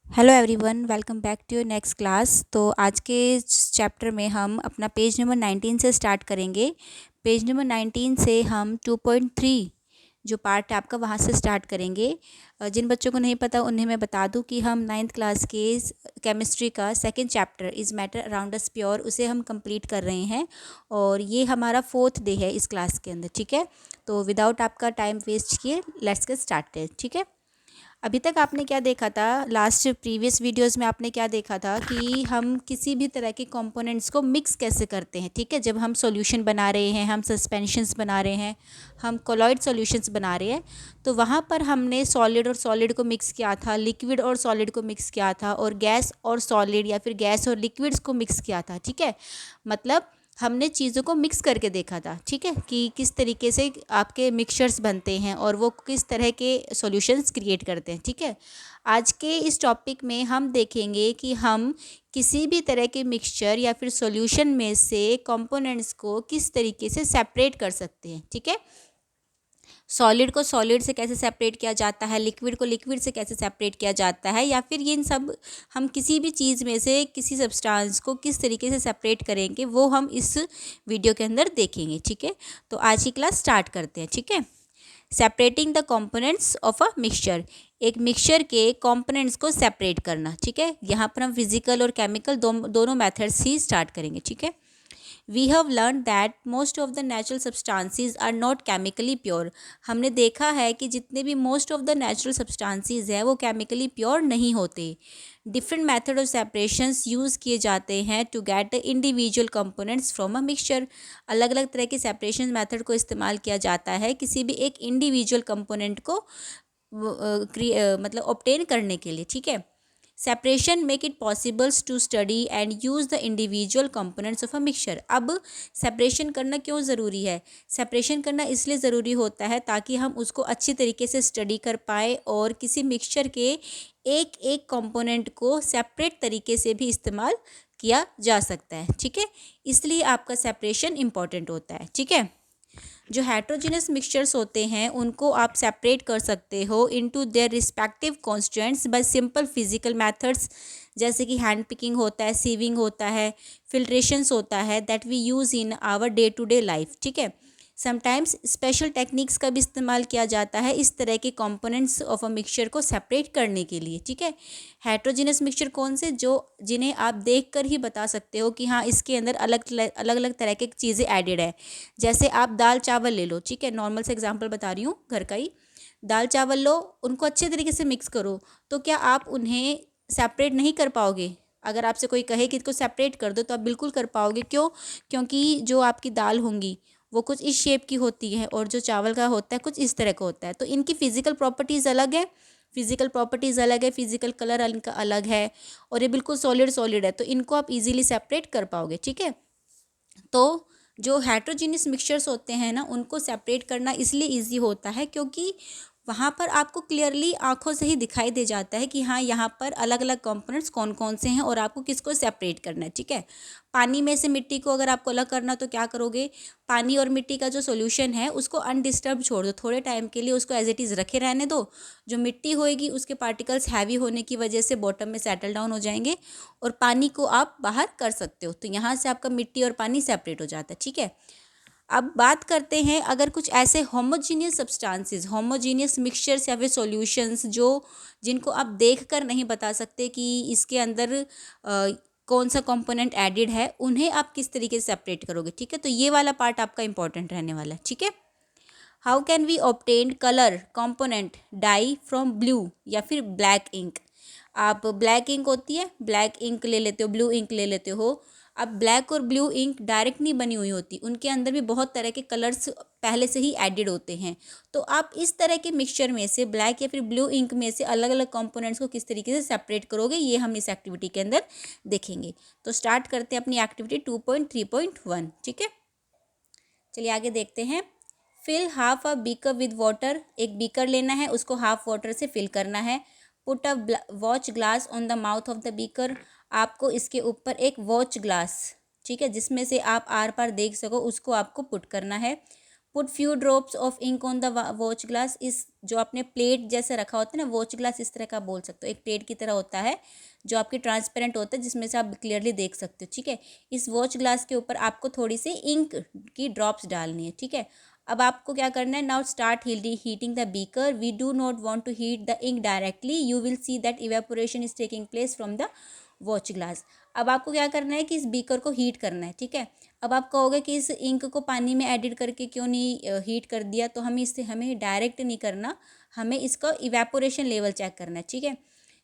Hello everyone, welcome back to your next class. तो आज के चैप्टर में हम अपना पेज नंबर 19 से स्टार्ट करेंगे। पेज नंबर 19 से हम 2.3 जो पार्ट है आपका वहाँ से स्टार्ट करेंगे। जिन बच्चों को नहीं पता उन्हें मैं बता दूं कि हम 9th क्लास के केमिस्ट्री का second chapter is matter around us pure उसे हम कंप्लीट कर रहे हैं और ये हमारा 4th डे है इस क्लास के अंदर। ठीक है, तो विदाउट आपका टाइम वेस्ट किए लेट्स गेट स्टार्टेड। ठीक है, अभी तक आपने क्या देखा था, लास्ट प्रीवियस वीडियोस में आपने क्या देखा था कि हम किसी भी तरह के कंपोनेंट्स को मिक्स कैसे करते हैं। ठीक है, जब हम सॉल्यूशन बना रहे हैं, हम सस्पेंशंस बना रहे हैं, हम कोलॉइड सॉल्यूशंस बना रहे हैं, तो वहाँ पर हमने सॉलिड और सॉलिड को मिक्स किया था, लिक्विड और सॉलिड को मिक्स किया था, और गैस और सॉलिड या फिर गैस और लिक्विड्स को मिक्स किया था। ठीक है, मतलब हमने चीज़ों को मिक्स करके देखा था। ठीक है, कि किस तरीके से आपके मिक्सचर्स बनते हैं और वो किस तरह के सॉल्यूशंस क्रिएट करते हैं। ठीक है, आज के इस टॉपिक में हम देखेंगे कि हम किसी भी तरह के मिक्सचर या फिर सॉल्यूशन में से कंपोनेंट्स को किस तरीके से सेपरेट कर सकते हैं। ठीक है, सॉलिड को सॉलिड से कैसे सेपरेट किया जाता है, लिक्विड को लिक्विड से कैसे सेपरेट किया जाता है, या फिर ये इन सब हम किसी भी चीज़ में से किसी सब्सटेंस को किस तरीके से सेपरेट करेंगे वो हम इस वीडियो के अंदर देखेंगे। ठीक है, तो आज की क्लास स्टार्ट करते हैं। ठीक है, separating the components of a mixture, एक मिक्सचर के कंपोनेंट्स को सेपरेट करना। ठीक है, यहाँ पर हम फिजिकल और केमिकल दोनों मेथड्स ही स्टार्ट करेंगे। ठीक है, we have learn that most of the natural substances are not chemically pure, हमने देखा है कि जितने भी most of the natural substances हैं वो केमिकली प्योर नहीं होते। Different method of separations use किए जाते हैं to get the individual components from a mixture, अलग अलग तरह के सेपरेशन मेथड को इस्तेमाल किया जाता है किसी भी एक इंडिविजुअल कंपोनेंट को मतलब ऑब्टेन करने के लिए। ठीक है, separation make it possibles to study and use the individual components of a mixture. अब सेपरेशन करना क्यों ज़रूरी है? सेपरेशन करना इसलिए ज़रूरी होता है ताकि हम उसको अच्छी तरीके से स्टडी कर पाए और किसी मिक्सचर के एक एक कंपोनेंट को सेपरेट तरीके से भी इस्तेमाल किया जा सकता है। ठीक है, इसलिए आपका सेपरेशन इम्पॉर्टेंट होता है। ठीक है, जो हेट्रोजीनियस मिक्सचर्स होते हैं उनको आप सेपरेट कर सकते हो into their respective constituents bye simple physical methods, जैसे कि हैंड पिकिंग होता है, सीविंग होता है, फिल्ट्रेशंस होता है, that we use in our day to day life. ठीक है, समटाइम्स स्पेशल टेक्निक्स का भी इस्तेमाल किया जाता है इस तरह के कंपोनेंट्स ऑफ अ मिक्सचर को सेपरेट करने के लिए। ठीक है, हेट्रोजीनियस मिक्सचर कौन से, जो जिन्हें आप देख कर ही बता सकते हो कि हाँ इसके अंदर अलग अलग तरह की चीज़ें एडेड है। जैसे आप दाल चावल ले लो, ठीक है, नॉर्मल से एग्जांपल बता रही हूँ घर का ही। दाल चावल लो, उनको अच्छे तरीके से मिक्स करो, तो क्या आप उन्हें सेपरेट नहीं कर पाओगे? अगर आपसे कोई कहे कि इसको सेपरेट कर दो तो आप बिल्कुल कर पाओगे। क्यों? क्योंकि जो आपकी दाल होंगी वो कुछ इस शेप की होती है और जो चावल का होता है कुछ इस तरह का होता है, तो इनकी फिजिकल प्रॉपर्टीज़ अलग है, फिजिकल कलर इनका अलग है, और ये बिल्कुल सॉलिड सॉलिड है, तो इनको आप इजीली सेपरेट कर पाओगे। ठीक है, तो जो हेट्रोजीनियस मिक्सचर्स होते हैं ना उनको सेपरेट करना इसलिए इजी होता है क्योंकि वहाँ पर आपको क्लियरली आंखों से ही दिखाई दे जाता है कि हाँ यहाँ पर अलग अलग कंपोनेंट्स कौन कौन से हैं और आपको किसको सेपरेट करना है। ठीक है, पानी में से मिट्टी को अगर आपको अलग करना तो क्या करोगे, पानी और मिट्टी का जो सॉल्यूशन है उसको अनडिस्टर्ब छोड़ दो, थोड़े टाइम के लिए उसको एज इट इज़ रखे रहने दो। जो मिट्टी होएगी उसके पार्टिकल्स हैवी होने की वजह से बॉटम में सेटल डाउन हो जाएंगे और पानी को आप बाहर कर सकते हो, तो यहाँ से आपका मिट्टी और पानी सेपरेट हो जाता है। ठीक है, अब बात करते हैं अगर कुछ ऐसे होमोजीनियस सब्सटेंसेस, होमोजीनियस मिक्सचर्स या फिर सॉल्यूशंस जो जिनको आप देखकर नहीं बता सकते कि इसके अंदर कौन सा कंपोनेंट एडेड है, उन्हें आप किस तरीके से सेपरेट करोगे। ठीक है, तो ये वाला पार्ट आपका इंपॉर्टेंट रहने वाला है। ठीक है, how can we obtain colour component dye from blue या फिर ब्लैक इंक। आप ब्लैक इंक होती है, ब्लैक इंक ले लेते हो, ब्लू इंक ले लेते हो। अब ब्लैक और ब्लू इंक डायरेक्ट नहीं बनी हुई होती, उनके अंदर भी बहुत तरह के कलर्स पहले से ही एडेड होते हैं। तो आप इस तरह के मिक्सचर में से ब्लैक या फिर ब्लू इंक में से अलग अलग कंपोनेंट्स को किस तरीके से सेपरेट करोगे, ये हम इस एक्टिविटी के अंदर देखेंगे। तो स्टार्ट करते हैं अपनी एक्टिविटी 2.3.1। ठीक है, चलिए आगे देखते हैं। Fill half a beaker with water, एक बीकर लेना है, उसको हाफ वाटर से फिल करना है। Put a watch glass on the mouth of the beaker, आपको इसके ऊपर एक वॉच ग्लास, ठीक है, जिसमें से आप आर पार देख सको, उसको आपको पुट करना है। Put few drops of ink on the watch glass. इस जो आपने प्लेट जैसे रखा होता है ना वॉच ग्लास, इस तरह का बोल सकते हो, एक प्लेट की तरह होता है जो आपकी ट्रांसपेरेंट होता है जिसमें से आप क्लियरली देख सकते हो, ठीक है। इस वॉच ग्लास के ऊपर आपको थोड़ी सी इंक की ड्रॉप्स डालनी है, ठीक है। अब आपको क्या करना है, now start heating the beaker. We do not want to heat the ink directly, you will see that evaporation is taking place from the watch glass. अब आपको क्या करना है कि इस बीकर को हीट करना है, ठीक है। अब आप कहोगे कि इस इंक को पानी में एडिट करके क्यों नहीं हीट कर दिया, तो हमें डायरेक्ट नहीं करना, हमें इसका इवेपोरेशन लेवल चेक करना है, ठीक है।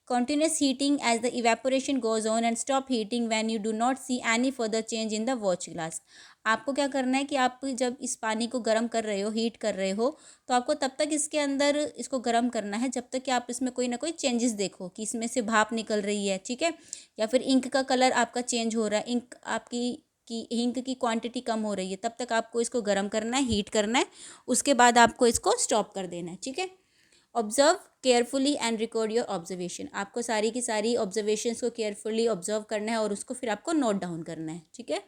Continuous heating as the evaporation goes on and stop heating when you do not see any further change in the watch glass। आपको क्या करना है कि आप जब इस पानी को गर्म कर रहे हो, हीट कर रहे हो, तो आपको तब तक इसके अंदर इसको गर्म करना है जब तक कि आप इसमें कोई ना कोई चेंजेस देखो कि इसमें से भाप निकल रही है, ठीक है, या फिर इंक का कलर आपका चेंज हो रहा है, इंक आपकी की इंक की क्वांटिटी कम हो रही है, तब तक आपको इसको गर्म करना है, हीट करना है, उसके बाद आपको इसको स्टॉप कर देना है, ठीक है। Observe carefully and record your observation. आपको सारी की सारी ऑब्जर्वेशंस को केयरफुली ऑब्जर्व करना है और उसको फिर आपको नोट डाउन करना है, ठीक है।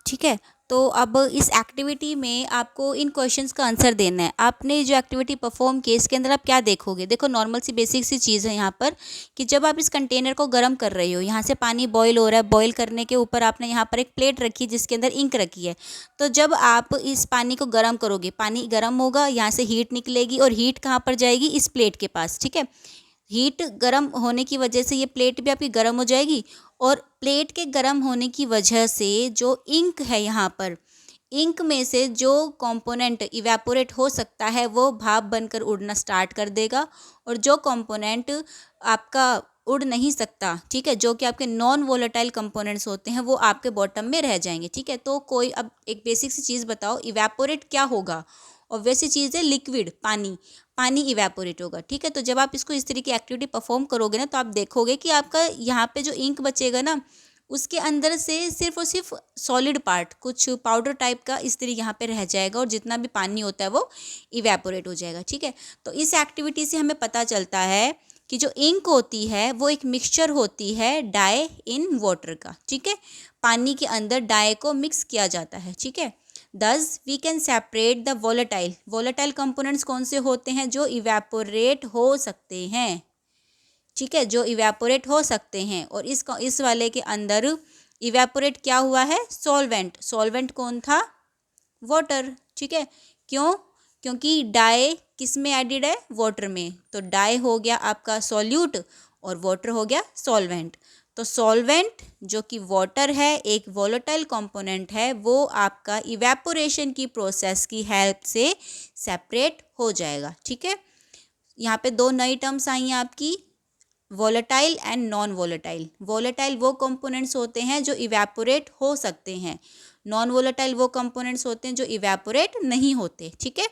ठीक है, तो अब इस एक्टिविटी में आपको इन क्वेश्चंस का आंसर देना है। आपने जो एक्टिविटी परफॉर्म की इसके अंदर आप क्या देखोगे, देखो नॉर्मल सी बेसिक सी चीज़ है यहाँ पर कि जब आप इस कंटेनर को गर्म कर रहे हो, यहाँ से पानी बॉईल हो रहा है, बॉईल करने के ऊपर आपने यहाँ पर एक प्लेट रखी जिसके अंदर इंक रखी है। तो जब आप इस पानी को गर्म करोगे, पानी गर्म होगा, यहाँ से हीट निकलेगी और हीट कहाँ पर जाएगी, इस प्लेट के पास, ठीक है। हीट गर्म होने की वजह से ये प्लेट भी आपकी गर्म हो जाएगी और प्लेट के गर्म होने की वजह से जो इंक है यहाँ पर, इंक में से जो कंपोनेंट इवेपोरेट हो सकता है वो भाप बनकर उड़ना स्टार्ट कर देगा, और जो कंपोनेंट आपका उड़ नहीं सकता, ठीक है, जो कि आपके नॉन वोलेटाइल कंपोनेंट्स होते हैं, वो आपके बॉटम में रह जाएंगे, ठीक है। तो कोई अब एक बेसिक सी चीज़ बताओ, इवेपोरेट क्या होगा, ऑब्वियस सी चीज़ है, लिक्विड पानी, पानी इवेपोरेट होगा, ठीक है। तो जब आप इसको इस तरह की एक्टिविटी परफॉर्म करोगे ना, तो आप देखोगे कि आपका यहाँ पे जो इंक बचेगा ना, उसके अंदर से सिर्फ और सिर्फ सॉलिड पार्ट, कुछ पाउडर टाइप का इस तरह यहाँ पे रह जाएगा, और जितना भी पानी होता है वो इवेपोरेट हो जाएगा, ठीक है। तो इस एक्टिविटी से हमें पता चलता है कि जो इंक होती है वो एक मिक्सचर होती है डाई इन वाटर का, ठीक है। पानी के अंदर डाई को मिक्स किया जाता है, ठीक है। Thus we can separate the volatile components कौन से होते हैं, जो इवेपोरेट हो सकते हैं, ठीक है, जो इवेपोरेट हो सकते हैं। और इस वाले के अंदर इवेपोरेट क्या हुआ है, सॉल्वेंट कौन था, वाटर, ठीक है। क्यों, क्योंकि डाई किस में एडिड है, वाटर में, तो डाई हो गया आपका सॉल्यूट और वाटर हो गया सॉल्वेंट। तो सॉल्वेंट जो कि वाटर है, एक वोलेटाइल कंपोनेंट है, वो आपका इवेपोरेशन की प्रोसेस की हेल्प से सेपरेट हो जाएगा, ठीक है। यहाँ पे दो नई टर्म्स आई हैं आपकी, volatile and non volatile. Volatile वो कंपोनेंट्स होते हैं जो इवेपोरेट हो सकते हैं, नॉन वोलेटाइल वो कंपोनेंट्स होते हैं जो इवेपोरेट नहीं होते, ठीक है।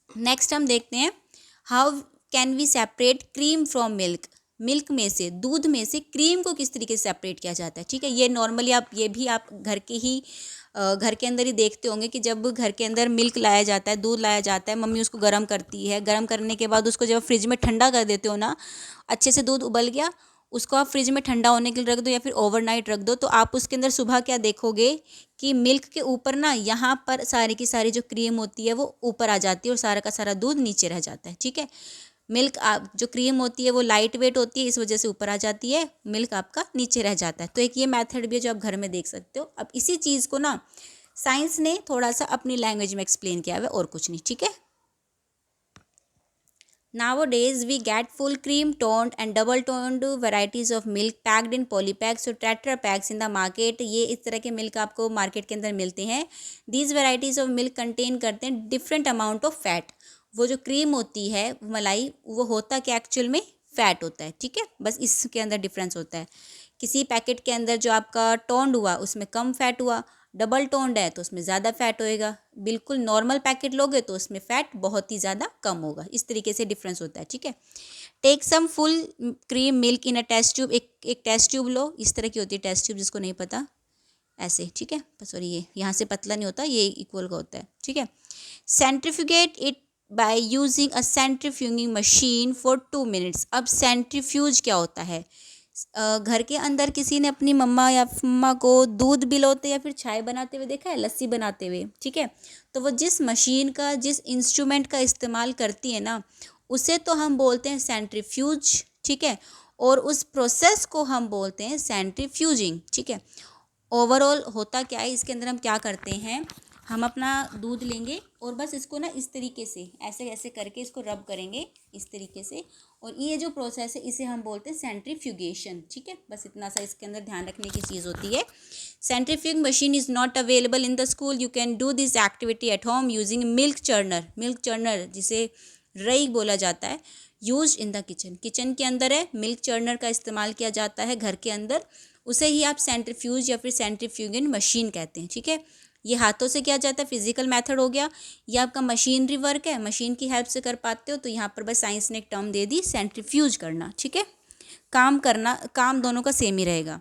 नेक्स्ट हम देखते हैं, how can we separate cream from milk. Milk में से, दूध में से क्रीम को किस तरीके से सेपरेट किया जाता है, ठीक है। ये नॉर्मली ये भी आप घर के अंदर ही देखते होंगे कि जब घर के अंदर मिल्क लाया जाता है, दूध लाया जाता है, मम्मी उसको गर्म करती है, गर्म करने के बाद उसको जब फ्रिज में ठंडा कर देते हो ना, अच्छे से दूध उबल गया, उसको आप फ्रिज में ठंडा होने के लिए रख दो या फिर ओवरनाइट रख दो, तो आप उसके अंदर सुबह क्या देखोगे कि मिल्क के ऊपर ना यहाँ पर सारी की सारी जो क्रीम होती है वो ऊपर आ जाती है और सारा का सारा दूध नीचे रह जाता है, ठीक है। मिल्क जो क्रीम होती है वो लाइट वेट होती है, इस वजह से ऊपर आ जाती है, मिल्क आपका नीचे रह जाता है। तो एक ये मेथड भी है जो आप घर में देख सकते हो। अब इसी चीज़ को ना साइंस ने थोड़ा सा अपनी लैंग्वेज में एक्सप्लेन किया हुआ है, और कुछ नहीं, ठीक है। Nowadays, we get full cream toned and double toned varieties of milk packed in polypacks or tetra packs in the market। ये इस तरह के मिल्क आपको मार्केट के अंदर मिलते हैं। These varieties of milk contain करते हैं डिफरेंट अमाउंट ऑफ फैट। वो जो क्रीम होती है मलाई, वो होता क्या एक्चुअल में, फैट होता है, ठीक है, बस इसके अंदर डिफरेंस होता है। किसी पैकेट के अंदर जो आपका टोन्ड हुआ उसमें कम फैट हुआ, डबल टोन्ड है तो उसमें ज़्यादा फैट होएगा, बिल्कुल नॉर्मल पैकेट लोगे तो उसमें फ़ैट बहुत ही ज़्यादा कम होगा, इस तरीके से डिफरेंस होता है, ठीक है। Take some full cream milk in a test tube. एक टेस्ट ट्यूब लो, इस तरह की होती है टेस्ट ट्यूब, जिसको नहीं पता ऐसे, ठीक है, सॉरी ये यहाँ से पतला नहीं होता, ये इक्वल का होता है, ठीक है। Centrifugate it by using a centrifuging machine for 2 minutes. अब सेंट्रीफ्यूज क्या होता है, घर के अंदर किसी ने अपनी मम्मा को दूध पिलाते या फिर चाय बनाते हुए देखा है, लस्सी बनाते हुए, ठीक है। तो वो जिस मशीन का, जिस इंस्ट्रूमेंट का इस्तेमाल करती है ना, उसे तो हम बोलते हैं सेंट्रीफ्यूज, ठीक है। और उस प्रोसेस को हम बोलते हैं सेंट्रीफ्यूजिंग, ठीक है। ओवरऑल होता क्या है, इसके अंदर हम क्या करते हैं, हम अपना दूध लेंगे और बस इसको ना इस तरीके से ऐसे ऐसे करके इसको रब करेंगे इस तरीके से, और ये जो प्रोसेस है इसे हम बोलते हैं सेंट्रीफ्यूगेशन, ठीक है। बस इतना सा इसके अंदर ध्यान रखने की चीज़ होती है। Centrifuge machine is not available in the school, you can do this activity at home using milk churner. Milk churner जिसे रई बोला जाता है, use in the kitchen, kitchen के अंदर है, मिल्क चर्नर का इस्तेमाल किया जाता है घर के अंदर, उसे ही आप सेंट्रीफ्यूज या फिर सेंट्रीफ्यूगन मशीन कहते हैं, ठीक है। ये हाथों से किया जाता है, फिजिकल मेथड हो गया। ये आपका मशीनरी वर्क है, मशीन की हेल्प से कर पाते हो, तो यहाँ पर बस साइंस ने एक टर्म दे दी सेंट्रीफ्यूज करना, ठीक है। काम करना, काम दोनों का सेम ही रहेगा।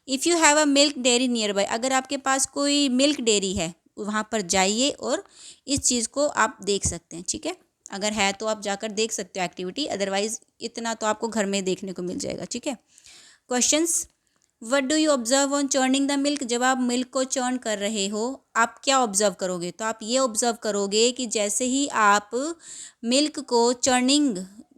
If you have a milk dairy near by, अगर आपके पास कोई मिल्क डेयरी है वहाँ पर जाइए और इस चीज़ को आप देख सकते हैं, ठीक है। अगर है तो आप जाकर देख सकते हो एक्टिविटी, अदरवाइज इतना तो आपको घर में देखने को मिल जाएगा, ठीक है। Questions, what do you observe on churning the milk, जब आप मिल्क को चर्न कर रहे हो आप क्या ऑब्जर्व करोगे, तो आप ये ऑब्जर्व करोगे कि जैसे ही आप मिल्क को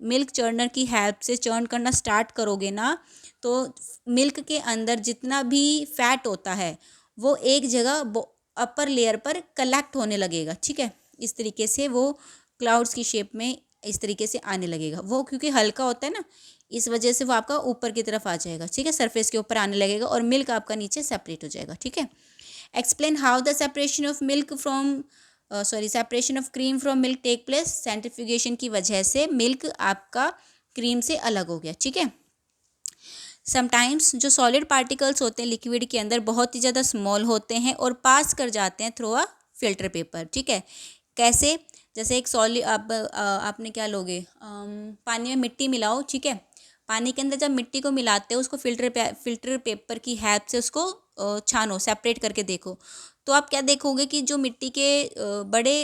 मिल्क चर्नर की हेल्प से चर्न करना स्टार्ट करोगे ना, तो मिल्क के अंदर जितना भी फैट होता है वो एक जगह अपर लेयर पर कलेक्ट होने लगेगा, ठीक है। इस तरीके से वो क्लाउड्स की शेप में इस तरीके से आने लगेगा, वो क्योंकि हल्का होता है ना, इस वजह से वो आपका ऊपर की तरफ आ जाएगा, ठीक है, सरफेस के ऊपर आने लगेगा और मिल्क आपका नीचे सेपरेट हो जाएगा, ठीक है। Explain how the separation of milk from separation of cream from milk take place, centrifugation की वजह से मिल्क आपका क्रीम से अलग हो गया, ठीक है। समटाइम्स जो सॉलिड पार्टिकल्स होते हैं लिक्विड के अंदर बहुत ही ज़्यादा स्मॉल होते हैं और पास कर जाते हैं थ्रू अ फिल्टर पेपर, ठीक है। कैसे, जैसे एक सॉलिड आपने क्या लोगे, पानी में मिट्टी मिलाओ, ठीक है। पानी के अंदर जब मिट्टी को मिलाते हो उसको फिल्टर पेपर की हेल्प से उसको छानो, सेपरेट करके देखो, तो आप क्या देखोगे कि जो मिट्टी के बड़े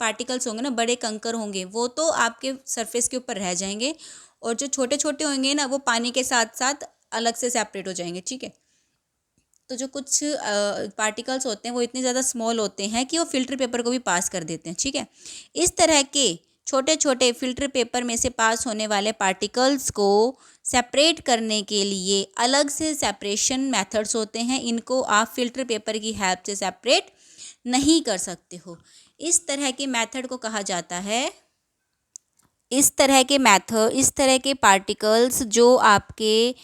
पार्टिकल्स होंगे ना, बड़े कंकर होंगे, वो तो आपके सरफेस के ऊपर रह जाएंगे और जो छोटे छोटे होंगे ना वो पानी के साथ साथ अलग से सेपरेट हो जाएंगे, ठीक है। तो जो कुछ पार्टिकल्स होते हैं वो इतने ज़्यादा स्मॉल होते हैं कि वो फिल्टर पेपर को भी पास कर देते हैं, ठीक है। इस तरह के छोटे छोटे फिल्टर पेपर में से पास होने वाले पार्टिकल्स को सेपरेट करने के लिए अलग से सेपरेशन मेथड्स होते हैं, इनको आप फिल्टर पेपर की हेल्प से सेपरेट नहीं कर सकते हो। इस तरह के मेथड को कहा जाता है, इस तरह के पार्टिकल्स जो आपके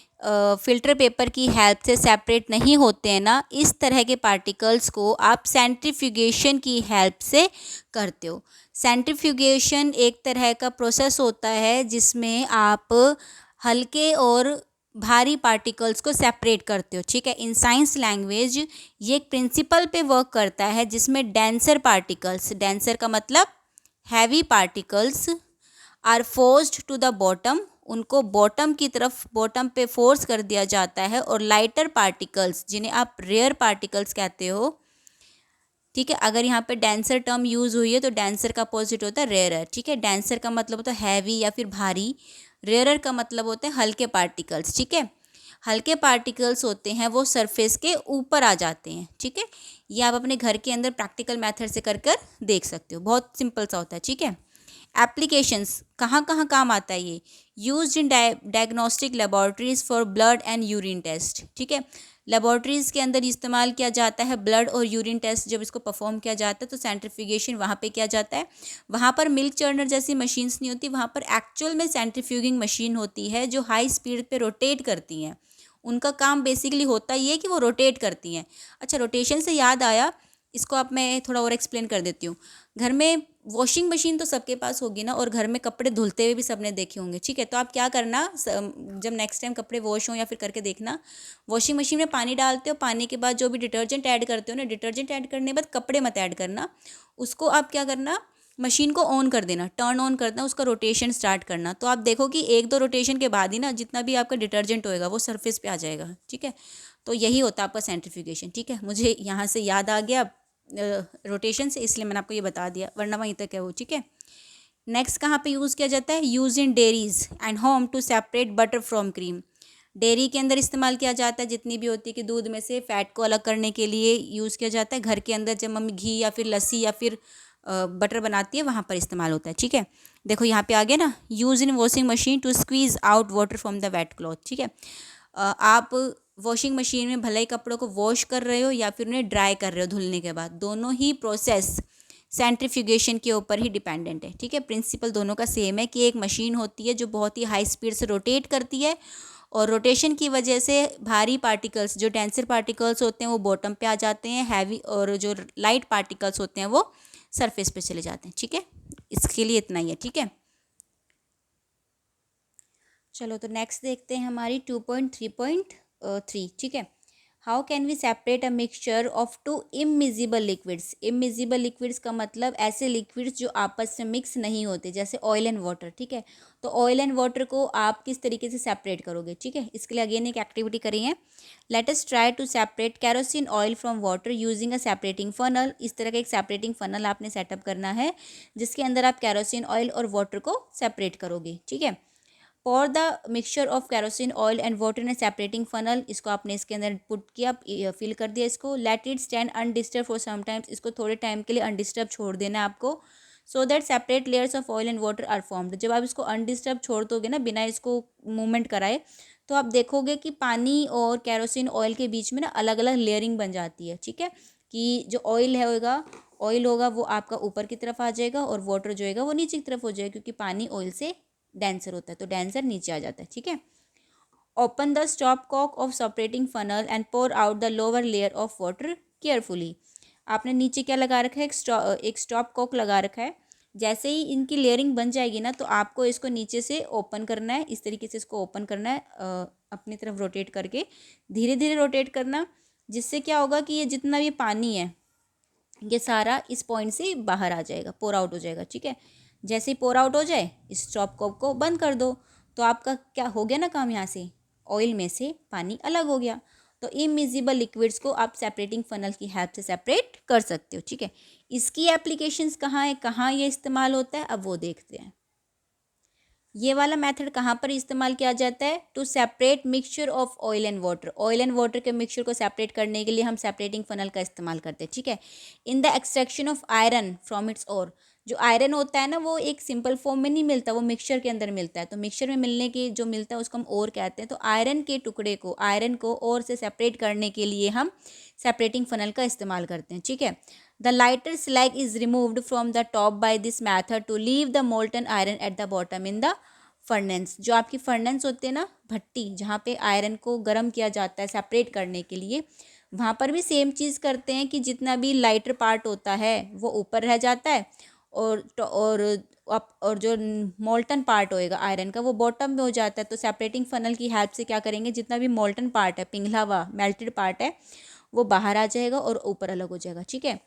फिल्टर पेपर की हेल्प से सेपरेट नहीं होते हैं ना, इस तरह के पार्टिकल्स को आप सेंट्रीफ्यूगेशन की हेल्प से करते हो। सेंट्रीफ्यूगेशन एक तरह का प्रोसेस होता है जिसमें आप हल्के और भारी पार्टिकल्स को सेपरेट करते हो, ठीक है। इन साइंस लैंग्वेज ये एक प्रिंसिपल पे वर्क करता है जिसमें डेंसर पार्टिकल्स, डेंसर का मतलब heavy particles, are forced to the bottom, उनको बॉटम की तरफ, बॉटम पे फोर्स कर दिया जाता है, और लाइटर पार्टिकल्स जिन्हें आप रेयर पार्टिकल्स कहते हो, ठीक है। अगर यहाँ पे डेंसर टर्म यूज़ हुई है तो डेंसर का अपोजिट होता है रेयरर, ठीक है। डेंसर का मतलब होता है हैवी या फिर भारी, रेयरर का मतलब होता है हल्के पार्टिकल्स, ठीक है। हल्के पार्टिकल्स होते हैं वो सरफेस के ऊपर आ जाते हैं, ठीक है। ये आप अपने घर के अंदर प्रैक्टिकल मेथड से कर कर देख सकते हो, बहुत सिंपल सा होता है, ठीक है। एप्लीकेशंस, कहाँ कहाँ काम आता है ये, used in diagnostic laboratories for blood and urine test, ठीक है। लेबॉर्ट्रीज़ के अंदर इस्तेमाल किया जाता है ब्लड और यूरिन टेस्ट, जब इसको परफॉर्म किया जाता है तो सेंट्रीफ्यूगेशन वहाँ पे किया जाता है। वहाँ पर मिल्क चर्नर जैसी मशीन्स नहीं होती, वहाँ पर एक्चुअल में सेंट्रीफ्यूगिंग मशीन होती है जो हाई स्पीड पे रोटेट करती हैं। उनका काम बेसिकली होता ही है कि वो रोटेट करती हैं। अच्छा, रोटेशन से याद आया, इसको अब मैं थोड़ा और एक्सप्लेन कर देती हूँ। घर में वॉशिंग मशीन तो सबके पास होगी ना, और घर में कपड़े धुलते हुए भी सबने देखे होंगे, ठीक है। तो आप क्या करना, जब नेक्स्ट टाइम कपड़े वॉश हों या फिर करके देखना, वॉशिंग मशीन में पानी डालते हो, पानी के बाद जो भी डिटर्जेंट ऐड करते हो ना, डिटर्जेंट ऐड करने के बाद कपड़े मत ऐड करना, उसको आप क्या करना, मशीन को ऑन कर देना, टर्न ऑन करना, उसका रोटेशन स्टार्ट करना। तो आप देखो कि एक दो रोटेशन के बाद ही ना जितना भी आपका डिटर्जेंट होएगा वो सरफेस पे आ जाएगा, ठीक है। तो यही होता है आपका सेंट्रीफ्यूगेशन, ठीक है। मुझे यहाँ से याद आ गया रोटेशन से, इसलिए मैंने आपको ये बता दिया, वरना वहीं तक है वो, ठीक है। नेक्स्ट कहाँ पे यूज़ किया जाता है, use in dairies and home to separate butter from cream. Dairy के अंदर इस्तेमाल किया जाता है, जितनी भी होती है कि दूध में से फ़ैट को अलग करने के लिए यूज़ किया जाता है। घर के अंदर जब मम्मी घी या फिर लस्सी या फिर बटर बनाती है वहाँ पर इस्तेमाल होता है। ठीक है, देखो यहाँ पे आ गया ना, use in washing machine to squeeze out water from the wet cloth. ठीक है, आप वॉशिंग मशीन में भले ही कपड़ों को वॉश कर रहे हो या फिर उन्हें ड्राई कर रहे हो धुलने के बाद, दोनों ही प्रोसेस सेंट्रीफ्यूगेशन के ऊपर ही डिपेंडेंट है। ठीक है, प्रिंसिपल दोनों का सेम है कि एक मशीन होती है जो बहुत ही हाई स्पीड से रोटेट करती है, और रोटेशन की वजह से भारी पार्टिकल्स, जो डेंसर पार्टिकल्स होते हैं वो बॉटम पे आ जाते हैं, हैवी, और जो लाइट पार्टिकल्स होते हैं वो सरफेस पे चले जाते हैं। ठीक है, इसके लिए इतना ही है। ठीक है, चलो तो नेक्स्ट देखते हैं हमारी 2.3.3। ठीक है, how can we separate a mixture of two immiscible liquids. Immiscible liquids का मतलब ऐसे लिक्विड्स जो आपस में मिक्स नहीं होते, जैसे ऑयल एंड वाटर। ठीक है, तो ऑयल एंड वाटर को आप किस तरीके से सेपरेट करोगे। ठीक है, इसके लिए अगेन एक एक्टिविटी करेंगे। Let us try to separate kerosene oil from water using a separating funnel. इस तरह का एक सेपरेटिंग फनल आपने सेटअप करना है जिसके अंदर आप कैरोसिन ऑयल और वाटर को सेपरेट करोगे। ठीक है, pour the mixture of kerosene oil and water in separating funnel. इसको आपने इसके अंदर पुट किया, फिल कर दिया इसको। Let it stand undisturb for some times. इसको थोड़े टाइम के लिए अनडिस्टर्ब छोड़ देना है आपको, so that separate layers of oil and water are formed. जब आप इसको अनडिस्टर्ब छोड़ दोगे ना, बिना इसको मूवमेंट कराए, तो आप देखोगे कि पानी और कैरोसिन ऑयल के बीच में ना अलग अलग लेयरिंग बन जाती है। ठीक है, कि जो ऑयल होगा वो आपका ऊपर की तरफ आ जाएगा और वाटर जो होगा वो नीचे की तरफ हो जाएगा, क्योंकि पानी ऑयल से डेंसर होता है, तो डेंसर नीचे आ जाता है। ठीक है, open the stop cock of separating funnel and pour out the lower layer of water carefully. आपने नीचे क्या लगा रखा है, एक स्टॉप कॉक लगा रखा है। जैसे ही इनकी लेयरिंग बन जाएगी ना, तो आपको इसको नीचे से ओपन करना है, इस तरीके से इसको ओपन करना है, अपनी तरफ रोटेट करके धीरे धीरे रोटेट करना, जिससे क्या होगा कि ये जितना भी पानी है ये सारा इस पॉइंट से बाहर आ जाएगा, पोर आउट हो जाएगा। ठीक है, जैसे ही पोर आउट हो जाए, इस स्टॉप कॉक को बंद कर दो, तो आपका क्या हो गया ना काम, यहाँ से ऑयल में से पानी अलग हो गया। तो इमिजिबल लिक्विड्स को आप सेपरेटिंग फनल की हेल्प से सेपरेट कर सकते हो। ठीक है, इसकी एप्लीकेशंस कहाँ है, कहाँ ये इस्तेमाल होता है, अब वो देखते हैं। ये वाला मेथड कहाँ पर इस्तेमाल किया जाता है, to separate mixture of oil and water. Oil and water के मिक्सचर को सेपरेट करने के लिए हम सेपरेटिंग फनल का इस्तेमाल करते हैं। ठीक है, in the extraction of iron from its ore. जो आयरन होता है ना, वो एक सिंपल फॉर्म में नहीं मिलता, वो मिक्सचर के अंदर मिलता है। तो मिक्सचर में मिलने के जो मिलता है उसको हम ओर कहते हैं। तो आयरन के टुकड़े को, आयरन को ओर से सेपरेट करने के लिए हम सेपरेटिंग फनल का इस्तेमाल करते हैं। ठीक है, the lighter slag is removed from the top by this method to leave the molten iron at the bottom in the furnace. जो आपकी फर्नेंस होते हैं ना, भट्टी जहाँ पे आयरन को गर्म किया जाता है सेपरेट करने के लिए, वहाँ पर भी सेम चीज़ करते हैं कि जितना भी लाइटर पार्ट होता है वो ऊपर रह जाता है, और जो मोल्टन पार्ट होएगा आयरन का वो बॉटम में हो जाता है। तो सेपरेटिंग फनल की हेल्प से क्या करेंगे, जितना भी मोल्टन पार्ट है, पिघला हुआ मेल्टेड पार्ट है, वो बाहर आ जाएगा और ऊपर अलग हो जाएगा। ठीक है,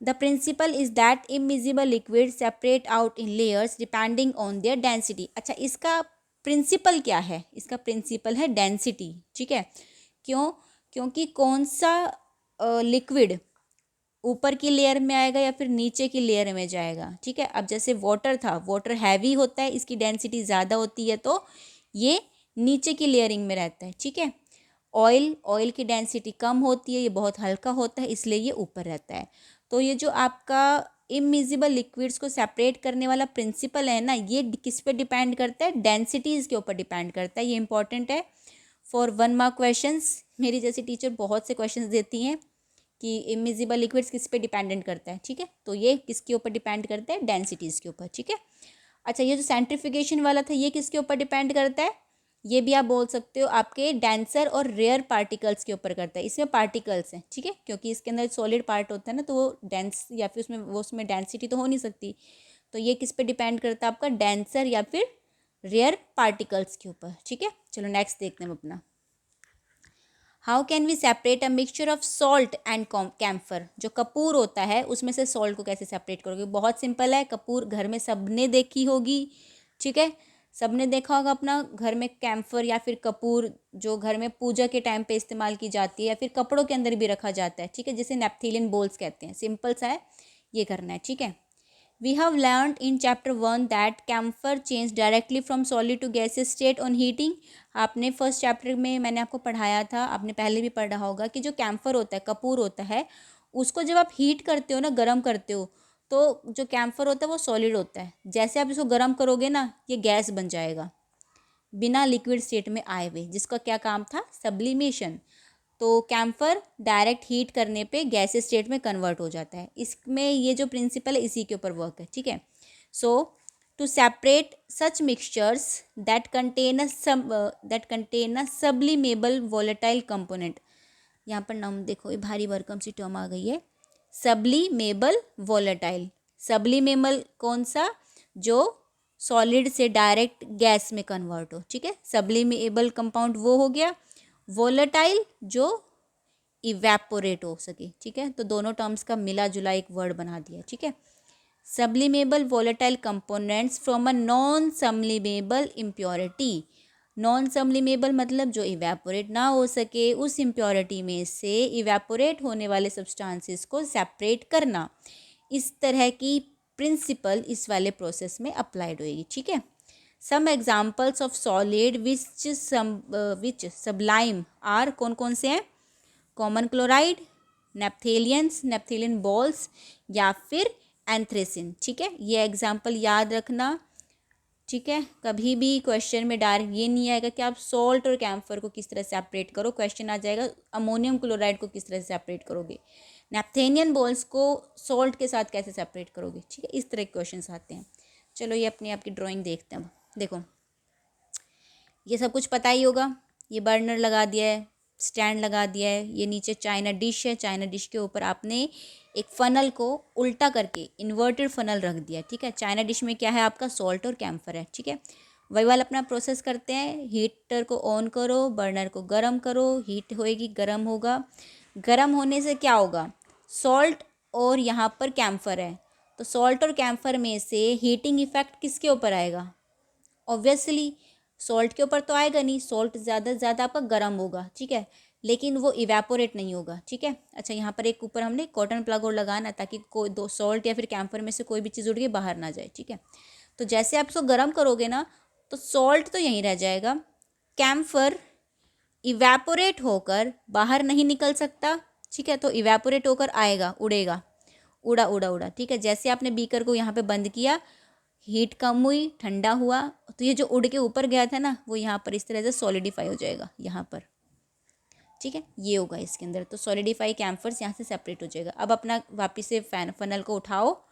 the principle is that immiscible liquid separate out in layers depending on their density. अच्छा, इसका प्रिंसिपल क्या है, इसका प्रिंसिपल है डेंसिटी। ठीक है, क्यों, क्योंकि कौन सा लिक्विड ऊपर की लेयर में आएगा या फिर नीचे की लेयर में जाएगा। ठीक है, अब जैसे वाटर था, वाटर हैवी होता है, इसकी डेंसिटी ज़्यादा होती है, तो ये नीचे की लेयरिंग में रहता है। ठीक है, ऑयल की डेंसिटी कम होती है, ये बहुत हल्का होता है, इसलिए ये ऊपर रहता है। तो ये जो आपका इमिजिबल लिक्विड्स को सेपरेट करने वाला प्रिंसिपल है ना, ये किस पे डिपेंड करता है, डेंसिटीज़ के ऊपर डिपेंड करता है। ये इंपॉर्टेंट है फॉर 1 मार्क क्वेश्चंस। मेरी जैसी टीचर बहुत से क्वेश्चंस देती हैं कि इमिजिबल लिक्विड्स किस पे डिपेंडेंट करता है। ठीक है, तो ये किसके ऊपर डिपेंड करता है, डेंसिटीज़ के ऊपर। ठीक है, अच्छा, ये जो सेंट्रीफ्यूगेशन वाला था ये किसके ऊपर डिपेंड करता है, ये भी आप बोल सकते हो आपके डेंसर और रेयर पार्टिकल्स के ऊपर करता है। इसमें पार्टिकल्स हैं। ठीक है, क्योंकि इसके अंदर सॉलिड पार्ट होता है ना, तो वो डेंस या फिर उसमें डेंसिटी तो हो नहीं सकती। तो ये किस पे डिपेंड करता है, आपका डेंसर या फिर रेयर पार्टिकल्स के ऊपर। ठीक है, चलो नेक्स्ट देखते हैं अपना। How can we separate a mixture of salt and camphor. जो कपूर होता है उसमें से सॉल्ट को कैसे सेपरेट करोगे, बहुत सिंपल है। कपूर घर में सबने देखी होगी। ठीक है, सबने देखा होगा अपना घर में कैम्फर या फिर कपूर, जो घर में पूजा के टाइम पे इस्तेमाल की जाती है या फिर कपड़ों के अंदर भी रखा जाता है। ठीक है, जिसे नेप्थेलियन बोल्स कहते हैं। सिंपल सा है, ये करना है। ठीक है, We have learned in chapter 1 that camphor change directly from solid to gaseous state on heating. आपने फर्स्ट चैप्टर में मैंने आपको पढ़ाया था, आपने पहले भी पढ़ा होगा कि जो कैम्फर होता है, कपूर होता है, उसको जब आप हीट करते हो ना, गर्म करते हो, तो जो कैम्फर होता है वो सॉलिड होता है। जैसे आप इसको गर्म करोगे ना, ये गैस बन जाएगा बिना लिक्विड स्टेट में आए हुए, जिसका क्या काम था, सब्लिमेशन। तो कैम्फर डायरेक्ट हीट करने पे गैस स्टेट में कन्वर्ट हो जाता है। इसमें ये जो प्रिंसिपल है इसी के ऊपर वर्क है, ठीक है। So to separate such mixtures that contain a sublimable volatile component. यहाँ पर नाम देखो, ये भारी भरकम सी टर्म आ गई है, सब्लिमेबल वोलेटाइल। सब्लिमेबल कौन सा, जो सॉलिड से डायरेक्ट गैस में कन्वर्ट हो, ठीक है। सब्लिमेबल कंपाउंड वो हो गया, वोलेटाइल जो इवेपोरेट हो सके, ठीक है। तो दोनों टर्म्स का मिला जुला एक वर्ड बना दिया, ठीक है। Sublimable volatile components from a non sublimable impurity. Non sublimable मतलब जो इवेपोरेट ना हो सके, उस इम्प्योरिटी में से इवेपोरेट होने वाले सब्सटेंसेस को सेपरेट करना। इस तरह की प्रिंसिपल इस वाले प्रोसेस में अप्लाइड होएगी, ठीक है। Some examples of solid which sublime are, कौन कौन से हैं, common chloride, naphthalenes, naphthalene balls, या फिर एंथ्रेसिन, ठीक है। ये एग्जाम्पल याद रखना, ठीक है। कभी भी क्वेश्चन में डायरेक्ट ये नहीं आएगा कि आप सॉल्ट और कैम्फर को किस तरह से सेपरेट करो, क्वेश्चन आ जाएगा अमोनियम क्लोराइड को किस तरह से सेपरेट करोगे, नेप्थेनियन बॉल्स को सॉल्ट के साथ कैसे सेपरेट करोगे, ठीक है। इस तरह के क्वेश्चन आते हैं। चलो ये अपनी आपकी ड्राइंग देखते हैं। देखो ये सब कुछ पता ही होगा, ये बर्नर लगा दिया है, स्टैंड लगा दिया है, ये नीचे चाइना डिश है, चाइना डिश के ऊपर आपने एक फनल को उल्टा करके इन्वर्टेड फनल रख दिया, ठीक है। चाइना डिश में क्या है, आपका सॉल्ट और कैम्फर है, ठीक है। वही वाला अपना प्रोसेस करते हैं। हीटर को ऑन करो, बर्नर को गर्म करो, हीट होएगी, गर्म होगा। गर्म होने से क्या होगा, सॉल्ट और यहाँ पर कैम्फर है, तो सॉल्ट और कैम्फर में से हीटिंग इफेक्ट किसके ऊपर आएगा, ऑब्वियसली सॉल्ट के ऊपर तो आएगा नहीं, सॉल्ट ज़्यादा से ज़्यादा आपका गर्म होगा, ठीक है, लेकिन वो इवेपोरेट नहीं होगा, ठीक है। अच्छा यहाँ पर एक ऊपर हमने कॉटन प्लग और लगाना ताकि कोई दो सॉल्ट या फिर कैम्फर में से कोई भी चीज़ उड़ के बाहर ना जाए, ठीक है। तो जैसे आप इसको गर्म करोगे ना, तो सॉल्ट तो यहीं रह जाएगा, कैम्फर इवेपोरेट होकर बाहर नहीं निकल सकता, ठीक है। तो इवेपोरेट होकर आएगा, उड़ेगा, उड़ा उड़ा उड़ा, ठीक है। जैसे आपने बीकर को यहाँ पे बंद किया, हीट कम हुई, ठंडा हुआ, तो ये जो उड़ के ऊपर गया था ना, वो यहाँ पर इस तरह से सॉलिडिफाई हो जाएगा यहाँ पर, ठीक है। ये होगा इसके अंदर, तो सॉलिडिफाई कैम्फर्स यहाँ से सेपरेट हो जाएगा। अब अपना वापस से फनल को उठाओ,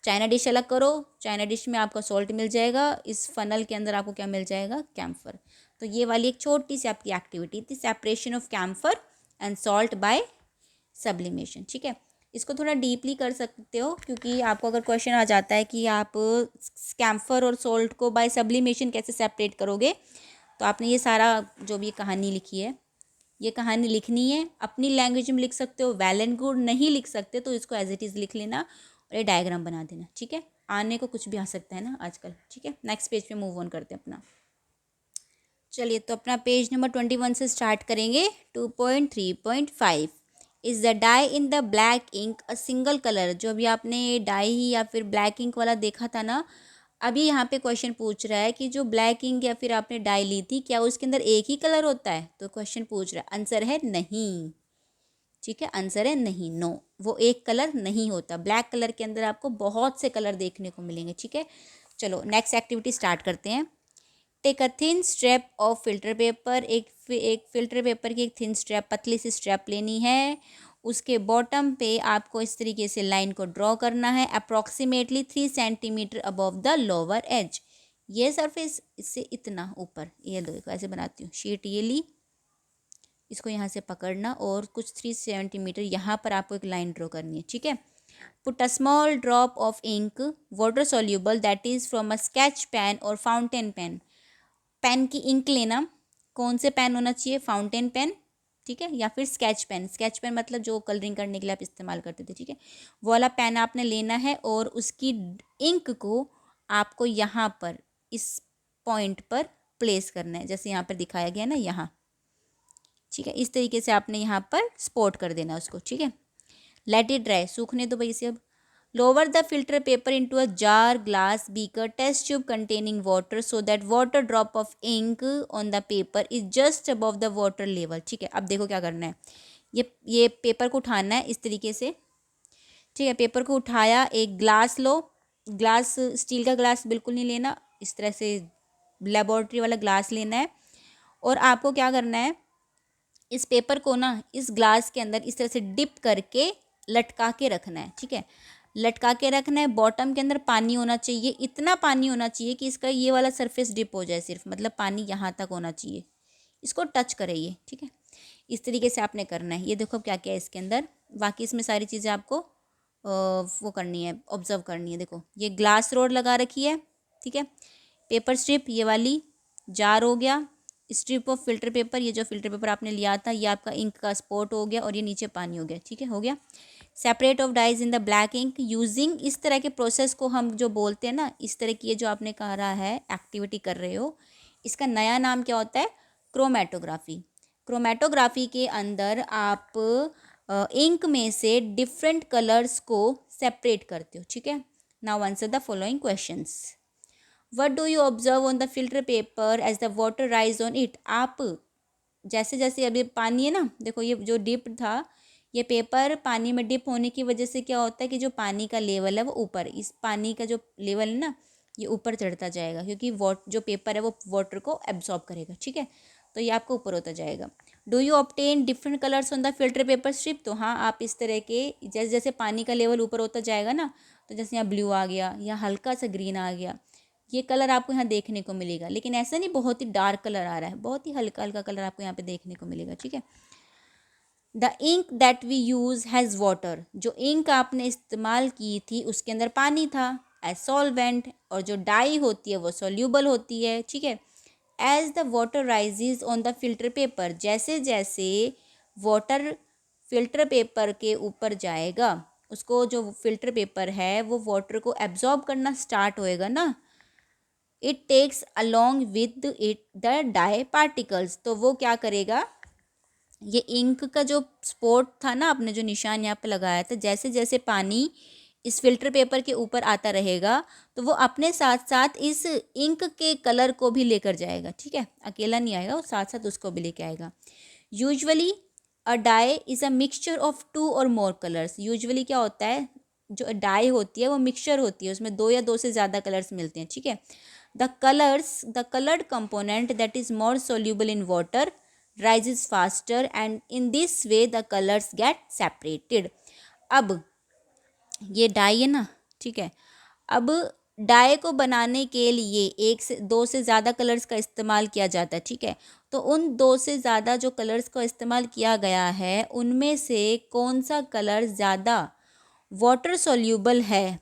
चाइना डिश अलग करो, चाइना डिश में आपका सॉल्ट मिल जाएगा, इस फनल के अंदर आपको क्या मिल जाएगा, कैम्फर। तो ये वाली एक छोटी सी आपकी एक्टिविटी थी, separation of camphor and salt by sublimation, ठीक है। इसको थोड़ा डीपली कर सकते हो, क्योंकि आपको अगर क्वेश्चन आ जाता है कि आप कैम्फर और सॉल्ट को बाय सब्लिमेशन कैसे सेपरेट करोगे, तो आपने ये सारा जो भी कहानी लिखी है, ये कहानी लिखनी है, अपनी लैंग्वेज में लिख सकते हो, वेल एंड गुड, नहीं लिख सकते तो इसको एज इट इज़ लिख लेना और ये डायग्राम बना देना, ठीक है। आने को कुछ भी आ सकता है ना आजकल, ठीक है। नेक्स्ट पेज पे मूव ऑन करते हैं अपना। चलिए तो अपना पेज नंबर 21 से स्टार्ट करेंगे। 2.3.5 is the dye in the black ink a single colour. जो अभी आपने डाई या फिर ब्लैक इंक वाला देखा था ना, अभी यहाँ पे क्वेश्चन पूछ रहा है कि जो ब्लैक इंक या फिर आपने डाई ली थी, क्या उसके अंदर एक ही कलर होता है, तो क्वेश्चन पूछ रहा है, आंसर है नहीं, ठीक है। आंसर है नहीं, नो, वो एक कलर नहीं होता। ब्लैक कलर के अंदर आपको बहुत से कलर देखने को मिलेंगे, ठीक है। चलो नेक्स्ट एक्टिविटी स्टार्ट करते हैं। Take a thin strap of filter paper. एक फिल्टर पेपर की एक थिन स्ट्रैप, पतली सी स्ट्रैप लेनी है, उसके बॉटम पे आपको इस तरीके से लाइन को ड्रॉ करना है, approximately 3 centimetre above the lower edge. ये सरफेस इससे इतना ऊपर, ये देखो ऐसे बनाती हूँ, शीट ये ली, इसको यहाँ से पकड़ना और कुछ 3 सेंटीमीटर यहाँ पर आपको एक लाइन ड्रॉ करनी है, ठीक है। Put a small drop of ink water soluble that is from a sketch pen or fountain pen. Pen की इंक लेना, कौन से पेन होना चाहिए, फाउंटेन पेन, ठीक है, या फिर स्केच पेन। स्केच पेन मतलब जो कलरिंग करने के लिए आप इस्तेमाल करते थे, ठीक है, वो वाला पेन आपने लेना है और उसकी इंक को आपको यहाँ पर इस पॉइंट पर प्लेस करना है, जैसे यहाँ पर दिखाया गया ना, यहाँ, ठीक है। इस तरीके से आपने यहाँ पर स्पॉट कर देना उसको, ठीक है। लेट इट ड्राई, सूखने दो भाई इसे अब। Lower the filter paper into a jar, glass, beaker, test tube containing water so that water drop of ink on the paper is just above the water level. ठीक है, अब देखो क्या करना है। ये पेपर को उठाना है इस तरीके से। ठीक है, पेपर को उठाया, एक ग्लास लो, ग्लास स्टील का ग्लास बिल्कुल नहीं लेना, इस तरह से लेबोरेटरी वाला ग्लास लेना है। और आपको क्या करना है, इस पेपर को ना इस ग्लास के अंदर इस तरह से डिप करके लटका के रखना है। ठीक है, लटका के रखना है। बॉटम के अंदर पानी होना चाहिए, इतना पानी होना चाहिए कि इसका ये वाला सरफेस डिप हो जाए सिर्फ, मतलब पानी यहाँ तक होना चाहिए, इसको टच करे ये। ठीक है, इस तरीके से आपने करना है। ये देखो क्या क्या है इसके अंदर, बाकी इसमें सारी चीज़ें आपको वो करनी है, ऑब्जर्व करनी है। देखो ये ग्लास रोड लगा रखी है। ठीक है, पेपर स्ट्रिप ये वाली, जार हो गया, स्ट्रिप ऑफ फिल्टर पेपर, ये जो फिल्टर पेपर आपने लिया था, ये आपका इंक का स्पॉट हो गया, और ये नीचे पानी हो गया। ठीक है, हो गया। Separate of dyes in the black ink using, इस तरह के प्रोसेस को हम जो बोलते हैं ना, इस तरह की ये जो आपने कह रहा है एक्टिविटी कर रहे हो, इसका नया नाम क्या होता है, क्रोमेटोग्राफी। क्रोमेटोग्राफी के अंदर आप इंक में से डिफरेंट कलर्स को सेपरेट करते हो। ठीक है, now answer the following questions. What do you observe on the filter paper as the water rise on it. आप जैसे जैसे अभी पानी है ना, देखो ये जो डिप था, ये पेपर पानी में डिप होने की वजह से क्या होता है कि जो पानी का लेवल है वो ऊपर, इस पानी का जो लेवल है ना ये ऊपर चढ़ता जाएगा, क्योंकि जो पेपर है वो वाटर को एब्जॉर्ब करेगा। ठीक है, तो ये आपको ऊपर होता जाएगा। Do you obtain different colours on the filter paper strip. तो हाँ, आप इस तरह के जैसे जैसे पानी का लेवल ऊपर होता जाएगा ना, तो जैसे यहाँ ब्लू आ गया या हल्का सा ग्रीन आ गया, ये कलर आपको यहाँ देखने को मिलेगा। लेकिन ऐसा नहीं बहुत ही डार्क कलर आ रहा है, बहुत ही हल्का हल्का कलर आपको यहाँ पे देखने को मिलेगा। ठीक है, the ink that we use has water, जो इंक आपने इस्तेमाल की थी उसके अंदर पानी था, एज सॉल्वेंट, और जो डाई होती है वो सोल्यूबल होती है। ठीक है, as the water rises on the filter paper, जैसे जैसे वाटर फिल्टर पेपर के ऊपर जाएगा, उसको जो फिल्टर पेपर है वो वाटर को एब्जॉर्ब करना स्टार्ट होएगा ना, it takes along with it the dye particles. तो वो क्या करेगा, ये इंक का जो स्पॉट था ना, आपने जो निशान यहाँ पे लगाया था, जैसे जैसे पानी इस फिल्टर पेपर के ऊपर आता रहेगा तो वो अपने साथ साथ इस इंक के कलर को भी लेकर जाएगा। ठीक है, अकेला नहीं आएगा, वो साथ साथ उसको भी लेके आएगा। Usually a dye is a mixture of 2 or more colours. Usually क्या होता है, जो डाई होती है वो मिक्सचर होती है, उसमें 2 या 2 से ज़्यादा कलर्स मिलते हैं। ठीक है, the coloured component that is more soluble in water rises faster and in this way the colors get separated। अब ये डाई है ना, ठीक है, अब डाई को बनाने के लिए 1 से 2 से ज़्यादा कलर्स का इस्तेमाल किया जाता है। ठीक है, तो उन 2 से ज़्यादा जो कलर्स का इस्तेमाल किया गया है उनमें से कौन सा कलर ज़्यादा वाटर सोल्यूबल है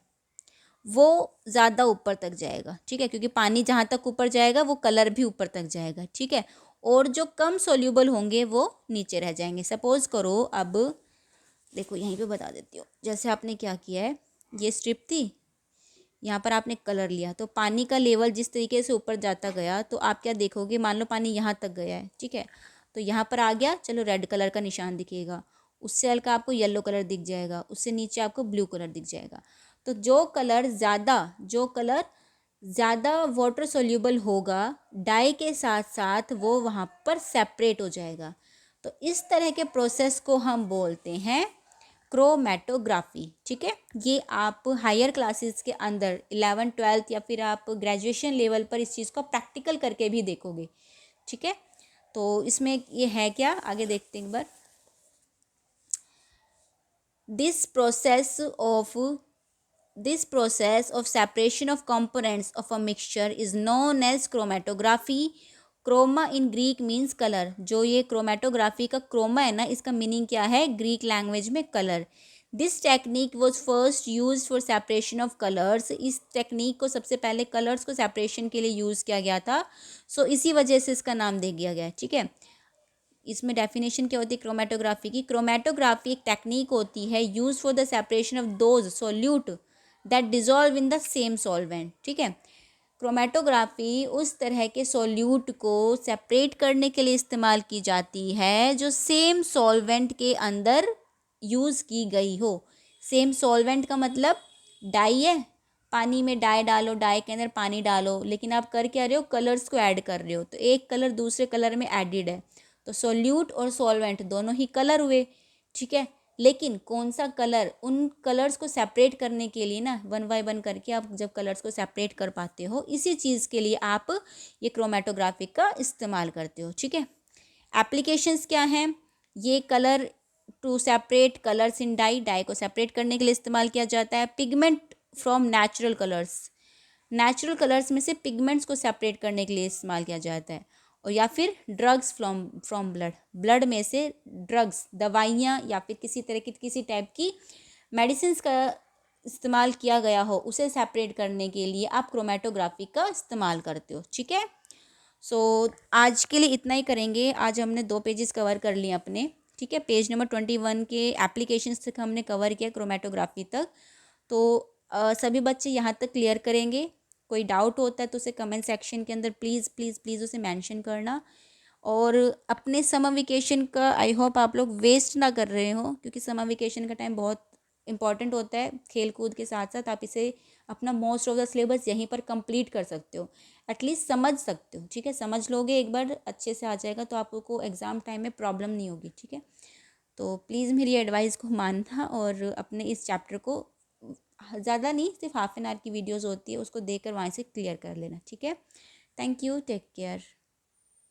वो ज़्यादा ऊपर तक जाएगा। ठीक है, क्योंकि पानी जहाँ तक ऊपर जाएगा वो कलर भी ऊपर तक जाएगा। ठीक है, और जो कम सोल्यूबल होंगे वो नीचे रह जाएंगे। सपोज़ करो, अब देखो यहीं पे बता देती हूँ, जैसे आपने क्या किया है, ये स्ट्रिप थी, यहाँ पर आपने कलर लिया, तो पानी का लेवल जिस तरीके से ऊपर जाता गया तो आप क्या देखोगे, मान लो पानी यहाँ तक गया है। ठीक है, तो यहाँ पर आ गया, चलो रेड कलर का निशान दिखेगा, उससे हल्का आपको येलो कलर दिख जाएगा, उससे नीचे आपको ब्लू कलर दिख जाएगा। तो जो कलर ज़्यादा वाटर सोल्यूबल होगा डाई के साथ साथ वो वहाँ पर सेपरेट हो जाएगा। तो इस तरह के प्रोसेस को हम बोलते हैं क्रोमेटोग्राफी। ठीक है, ये आप हायर क्लासेस के अंदर 11th 12th या फिर आप ग्रेजुएशन लेवल पर इस चीज़ को प्रैक्टिकल करके भी देखोगे। ठीक है, तो इसमें ये है क्या, आगे देखते हैं एक बार। This process of separation of components of a mixture is known as chromatography। Chroma in Greek means colour. जो ये क्रोमेटोग्राफी का क्रोमा है ना, इसका मीनिंग क्या है ग्रीक लैंग्वेज में, colour. This technique was first use for separation of colours. इस टेक्निक को सबसे पहले कलर्स को सेपरेशन के लिए यूज़ किया गया था, सो इसी वजह से इसका नाम दे दिया गया। ठीक है, इसमें डेफिनेशन क्या होती है क्रोमेटोग्राफी की, क्रोमेटोग्राफी एक टेक्निक होती है use for the separation of those solute that dissolve in the same solvent. ठीक है, क्रोमेटोग्राफी उस तरह के सॉल्यूट को सेपरेट करने के लिए इस्तेमाल की जाती है जो सेम सॉल्वेंट के अंदर यूज़ की गई हो। सेम सॉल्वेंट का मतलब डाई है, पानी में डाई डालो, डाई के अंदर पानी डालो, लेकिन आप कर क्या रहे हो, कलर्स को ऐड कर रहे हो, तो एक कलर दूसरे कलर में एडिड है, तो सोल्यूट और सॉल्वेंट दोनों ही कलर हुए, ठीक है। लेकिन कौन सा कलर, उन कलर्स को सेपरेट करने के लिए ना, वन बाय वन करके आप जब कलर्स को सेपरेट कर पाते हो, इसी चीज़ के लिए आप ये क्रोमेटोग्राफी का इस्तेमाल करते हो, ठीक है। एप्लीकेशंस क्या हैं, ये colour to separate colours in dye, dye को सेपरेट करने के लिए इस्तेमाल किया जाता है। Pigment from natural colours, natural colours में से पिगमेंट्स को सेपरेट करने के लिए इस्तेमाल किया जाता है। और या फिर drugs from from blood, blood में से ड्रग्स, दवाइयाँ या फिर किसी तरह की किसी टाइप की मेडिसिन का इस्तेमाल किया गया हो, उसे सेपरेट करने के लिए आप क्रोमेटोग्राफी का इस्तेमाल करते हो, ठीक है। सो आज के लिए इतना ही करेंगे। आज हमने 2 पेजेस कवर कर लिए अपने, ठीक है। पेज नंबर 21 के एप्लीकेशंस तक हमने कवर किया, क्रोमेटोग्राफी तक। तो सभी बच्चे यहाँ तक क्लियर करेंगे। कोई डाउट होता है तो उसे कमेंट सेक्शन के अंदर प्लीज़ प्लीज़ प्लीज़ उसे मेंशन करना। और अपने समर वेकेशन का आई होप आप लोग वेस्ट ना कर रहे हो, क्योंकि समर वेकेशन का टाइम बहुत इंपॉर्टेंट होता है। खेल कूद के साथ साथ आप इसे अपना मोस्ट ऑफ द सिलेबस यहीं पर कंप्लीट कर सकते हो, एटलीस्ट समझ सकते हो, ठीक है। समझ लोगे एक बार, अच्छे से आ जाएगा, तो आपको एग्ज़ाम टाइम में प्रॉब्लम नहीं होगी, ठीक है। तो प्लीज़ मेरी एडवाइस को मानना और अपने इस चैप्टर को ज़्यादा नहीं, सिर्फ हाफ एन आवर की वीडियोज़ होती है, उसको देखकर वहाँ से क्लियर कर लेना, ठीक है। Thank you, take care.